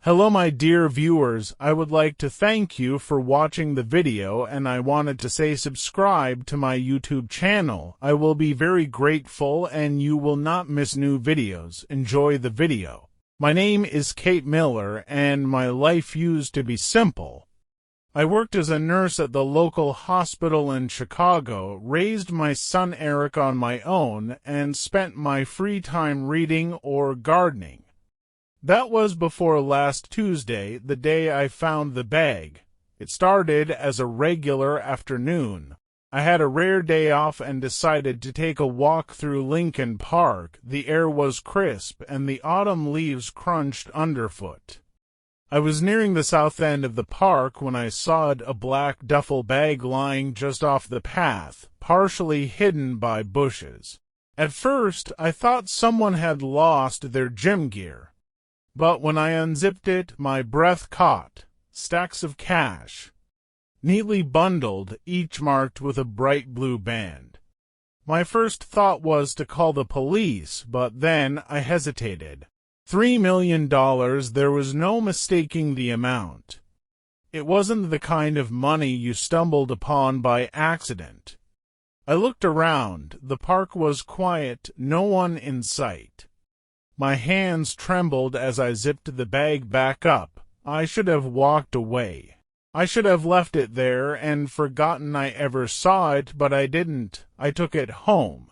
Hello my dear viewers, I would like to thank you for watching the video, and I wanted to say subscribe to my YouTube channel. I will be very grateful and you will not miss new videos. Enjoy the video. My name is Kate Miller and my life used to be simple. I worked as a nurse at the local hospital in Chicago, raised my son Eric on my own, and spent my free time reading or gardening. That was before last Tuesday, the day I found the bag. It started as a regular afternoon. I had a rare day off and decided to take a walk through Lincoln Park. The air was crisp and the autumn leaves crunched underfoot. I was nearing the south end of the park when I saw a black duffel bag lying just off the path, partially hidden by bushes. At first, I thought someone had lost their gym gear. But when I unzipped it, my breath caught. Stacks of cash, neatly bundled, each marked with a bright blue band. My first thought was to call the police, but then I hesitated. $3 million, there was no mistaking the amount. It wasn't the kind of money you stumbled upon by accident. I looked around. The park was quiet, no one in sight. My hands trembled as I zipped the bag back up. I should have walked away. I should have left it there and forgotten I ever saw it, but I didn't. I took it home.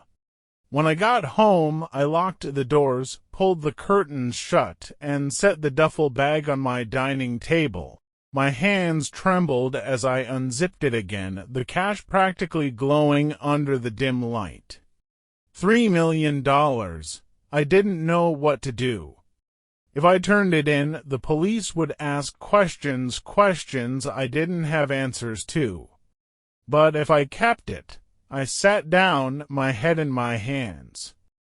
When I got home, I locked the doors, pulled the curtains shut, and set the duffel bag on my dining table. My hands trembled as I unzipped it again, the cash practically glowing under the dim light. $3 million. I didn't know what to do. If I turned it in, the police would ask questions I didn't have answers to. But if I kept it, I sat down, my head in my hands.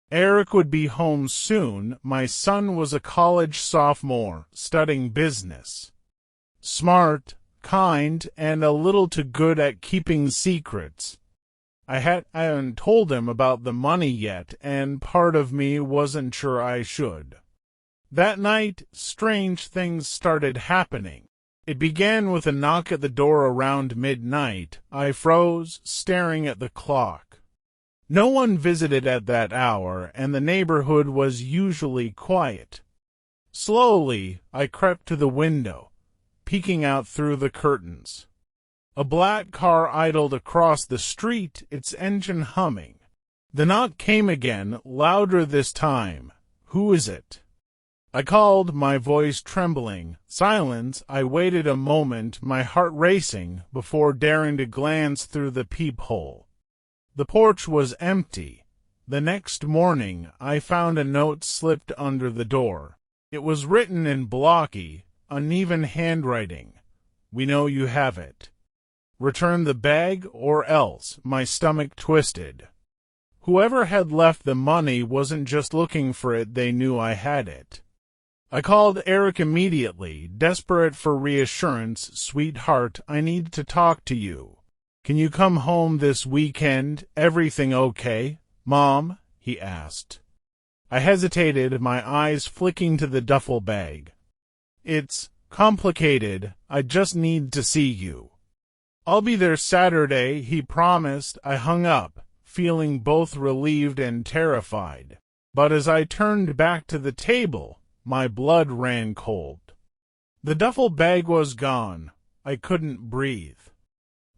Eric would be home soon. My son was a college sophomore, studying business. Smart, kind, and a little too good at keeping secrets. I hadn't told him about the money yet, and part of me wasn't sure I should. That night, strange things started happening. It began with a knock at the door around midnight. I froze, staring at the clock. No one visited at that hour, and the neighborhood was usually quiet. Slowly, I crept to the window, peeking out through the curtains. A black car idled across the street, its engine humming. The knock came again, louder this time. "Who is it?" I called, my voice trembling. Silence. I waited a moment, my heart racing, before daring to glance through the peephole. The porch was empty. The next morning, I found a note slipped under the door. It was written in blocky, uneven handwriting. "We know you have it. Return the bag or else." My stomach twisted. Whoever had left the money wasn't just looking for it, they knew I had it. I called Eric immediately, desperate for reassurance. "Sweetheart, I need to talk to you. Can you come home this weekend? Everything okay?" "Mom?" he asked. I hesitated, my eyes flicking to the duffel bag. "It's complicated. I just need to see you." "I'll be there Saturday," he promised. I hung up, feeling both relieved and terrified. But as I turned back to the table, my blood ran cold. The duffel bag was gone. I couldn't breathe.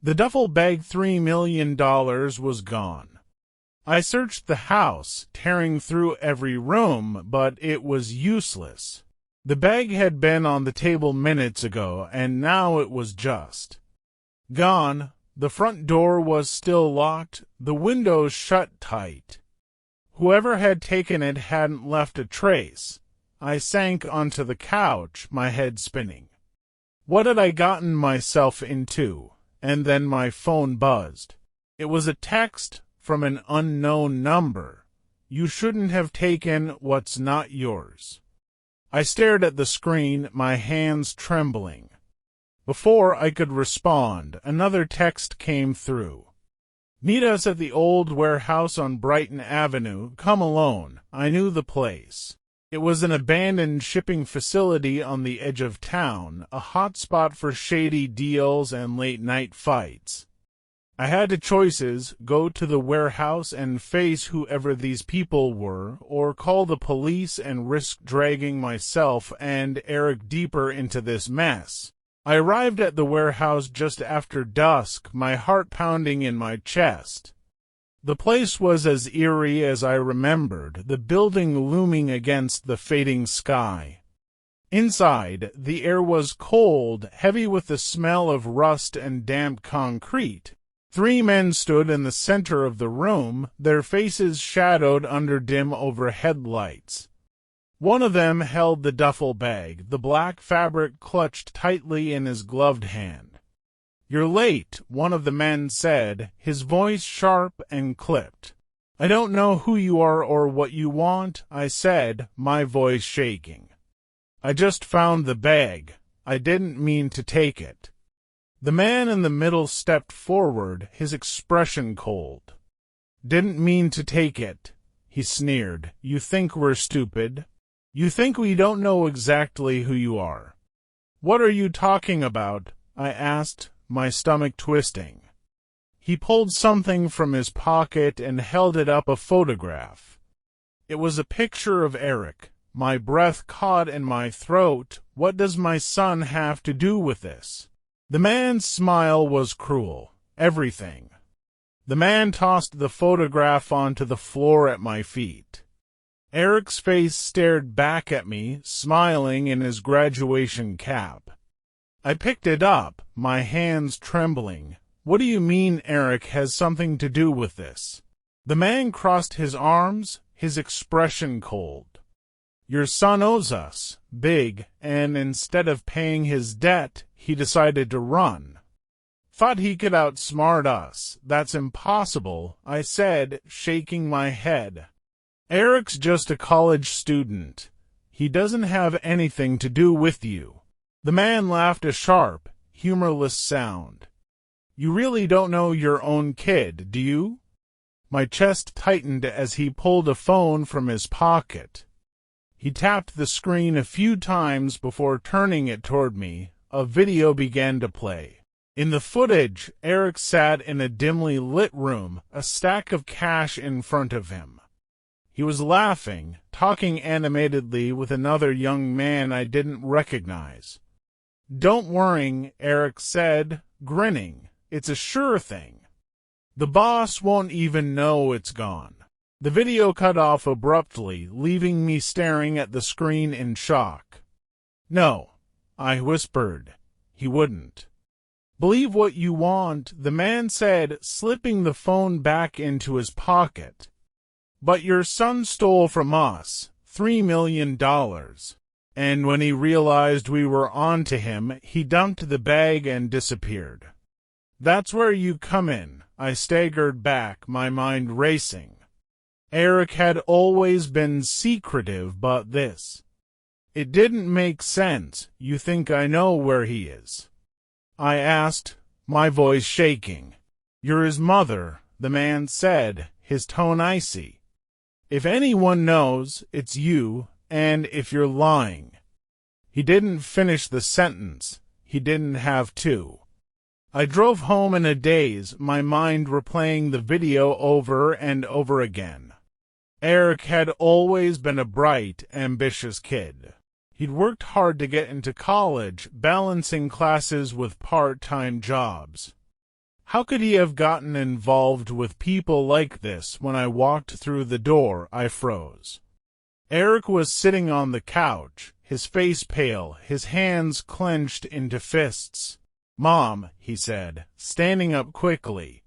The duffel bag, $3 million, was gone. I searched the house, tearing through every room, but it was useless. The bag had been on the table minutes ago, and now it was just gone. The front door was still locked, the windows shut tight. Whoever had taken it hadn't left a trace. I sank onto the couch, my head spinning. What had I gotten myself into? And then my phone buzzed. It was a text from an unknown number. "You shouldn't have taken what's not yours." I stared at the screen, my hands trembling. Before I could respond, another text came through. "Meet us at the old warehouse on Brighton Avenue. Come alone." I knew the place. It was an abandoned shipping facility on the edge of town, a hotspot for shady deals and late-night fights. I had choices: go to the warehouse and face whoever these people were, or call the police and risk dragging myself and Eric deeper into this mess. I arrived at the warehouse just after dusk, my heart pounding in my chest. The place was as eerie as I remembered, the building looming against the fading sky. Inside, the air was cold, heavy with the smell of rust and damp concrete. 3 men stood in the center of the room, their faces shadowed under dim overhead lights. One of them held the duffel bag, the black fabric clutched tightly in his gloved hand. "You're late," one of the men said, his voice sharp and clipped. "I don't know who you are or what you want," I said, my voice shaking. "I just found the bag. I didn't mean to take it." The man in the middle stepped forward, his expression cold. "Didn't mean to take it," he sneered. "You think we're stupid? You think we don't know exactly who you are?" "What are you talking about?" I asked, my stomach twisting. He pulled something from his pocket and held it up, a photograph. It was a picture of Eric. My breath caught in my throat. What does my son have to do with this? The man's smile was cruel. Everything. The man tossed the photograph onto the floor at my feet. Eric's face stared back at me, smiling in his graduation cap. I picked it up, my hands trembling. "What do you mean Eric has something to do with this?" The man crossed his arms, his expression cold. "Your son owes us, big, and instead of paying his debt, he decided to run. Thought he could outsmart us. That's impossible," I said, shaking my head. "Eric's just a college student. He doesn't have anything to do with you." The man laughed, a sharp, humorless sound. "You really don't know your own kid, do you?" My chest tightened as he pulled a phone from his pocket. He tapped the screen a few times before turning it toward me. A video began to play. In the footage, Eric sat in a dimly lit room, a stack of cash in front of him. He was laughing, talking animatedly with another young man I didn't recognize. "Don't worry," Eric said, grinning. "It's a sure thing. The boss won't even know it's gone." The video cut off abruptly, leaving me staring at the screen in shock. "No," I whispered. He wouldn't. "Believe what you want," the man said, slipping the phone back into his pocket. "But your son stole from us, $3 million. And when he realized we were on to him, he dumped the bag and disappeared." "That's where you come in." I staggered back, my mind racing. Eric had always been secretive, but this... It didn't make sense. "You think I know where he is?" I asked, my voice shaking. "You're his mother," the man said, his tone icy. "If anyone knows, it's you. And if you're lying." He didn't finish the sentence. He didn't have to. I drove home in a daze, my mind replaying the video over and over again. Eric had always been a bright, ambitious kid. He'd worked hard to get into college, balancing classes with part-time jobs. How could he have gotten involved with people like this? When I walked through the door, I froze. Eric was sitting on the couch, his face pale, his hands clenched into fists. "Mom," he said, standing up quickly.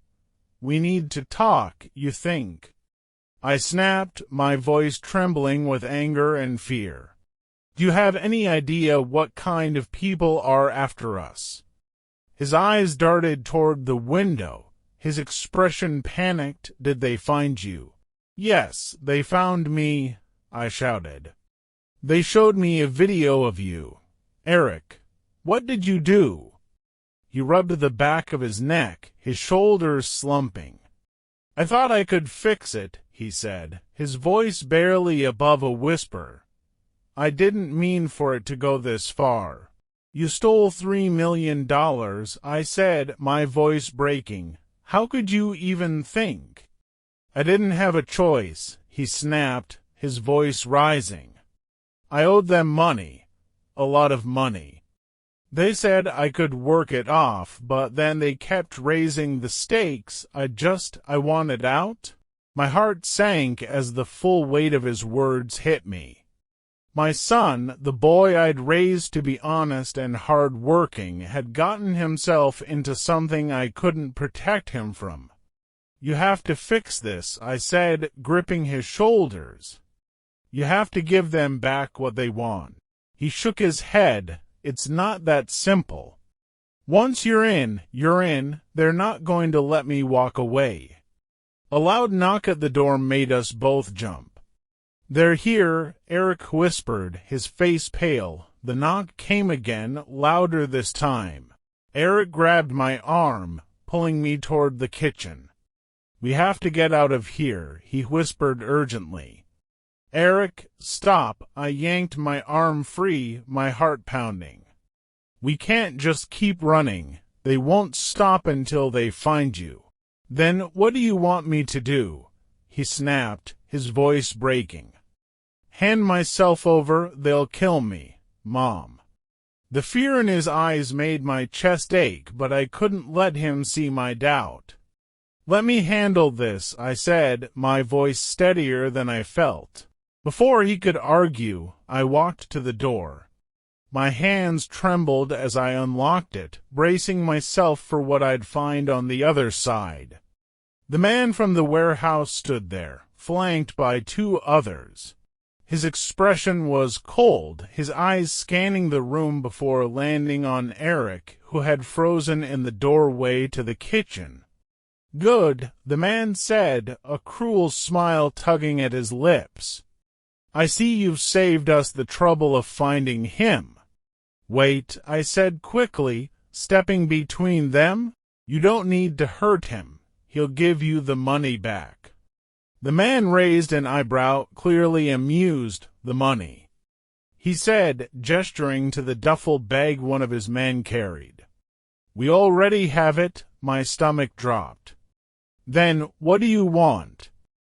"We need to talk, you think?" I snapped, my voice trembling with anger and fear. "Do you have any idea what kind of people are after us?" His eyes darted toward the window, his expression panicked. "Did they find you?" "Yes, they found me," I shouted. "They showed me a video of you." "Eric, what did you do?" He rubbed the back of his neck, his shoulders slumping. "I thought I could fix it," he said, his voice barely above a whisper. I didn't mean for it to go this far. You stole $3 million, I said, my voice breaking. How could you even think? I didn't have a choice, he snapped, his voice rising. I owed them money. A lot of money. They said I could work it off, but then they kept raising the stakes. I wanted out. My heart sank as the full weight of his words hit me. My son, the boy I'd raised to be honest and hard-working, had gotten himself into something I couldn't protect him from. You have to fix this, I said, gripping his shoulders. You have to give them back what they want. He shook his head. It's not that simple. Once you're in, you're in. They're not going to let me walk away. A loud knock at the door made us both jump. They're here, Eric whispered, his face pale. The knock came again, louder this time. Eric grabbed my arm, pulling me toward the kitchen. We have to get out of here, he whispered urgently. Eric, stop. I yanked my arm free, my heart pounding. We can't just keep running. They won't stop until they find you. Then what do you want me to do? He snapped, his voice breaking. Hand myself over, they'll kill me, Mom. The fear in his eyes made my chest ache, but I couldn't let him see my doubt. Let me handle this, I said, my voice steadier than I felt. Before he could argue, I walked to the door. My hands trembled as I unlocked it, bracing myself for what I'd find on the other side. The man from the warehouse stood there, flanked by two others. His expression was cold, his eyes scanning the room before landing on Eric, who had frozen in the doorway to the kitchen. Good, the man said, a cruel smile tugging at his lips. I see you've saved us the trouble of finding him. Wait, I said quickly, stepping between them. You don't need to hurt him. He'll give you the money back. The man raised an eyebrow, clearly amused. The money, he said, gesturing to the duffel bag one of his men carried. We already have it. My stomach dropped. Then what do you want?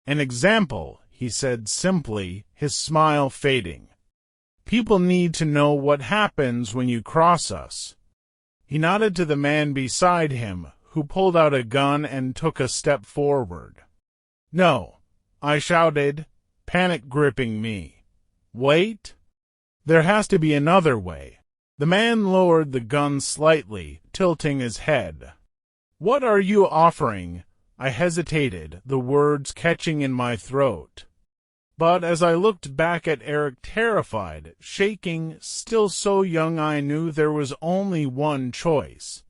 An example, he said simply, his smile fading. People need to know what happens when you cross us. He nodded to the man beside him, who pulled out a gun and took a step forward. No, I shouted, panic gripping me. Wait. There has to be another way. The man lowered the gun slightly, tilting his head. What are you offering? I hesitated, the words catching in my throat. But as I looked back at Eric, terrified, shaking, still so young, I knew there was only one choice.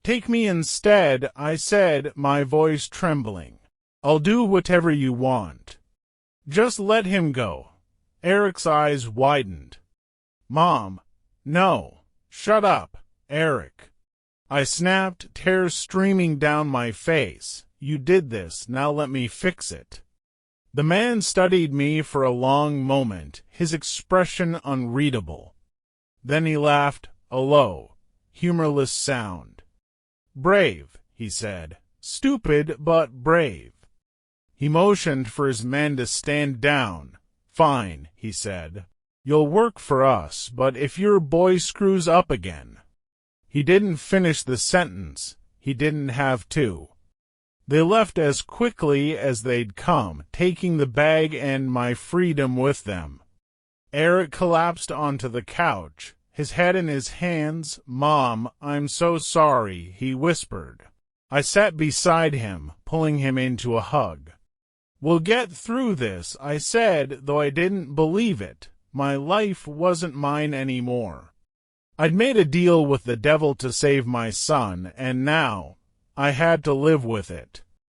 Take me instead, I said, my voice trembling. I'll do whatever you want. Just let him go. Eric's eyes widened. Mom, no. Shut up, Eric. I snapped, tears streaming down my face. You did this, now let me fix it. The man studied me for a long moment, his expression unreadable. Then he laughed, a low, humorless sound. Brave, he said. Stupid, but brave. He motioned for his men to stand down. Fine, he said. You'll work for us, but if your boy screws up again. He didn't finish the sentence. He didn't have to. They left as quickly as they'd come, taking the bag and my freedom with them. Eric collapsed onto the couch, his head in his hands. Mom, I'm so sorry, he whispered. I sat beside him, pulling him into a hug. We'll get through this, I said, though I didn't believe it. My life wasn't mine anymore. I'd made a deal with the devil to save my son, and now I had to live with it.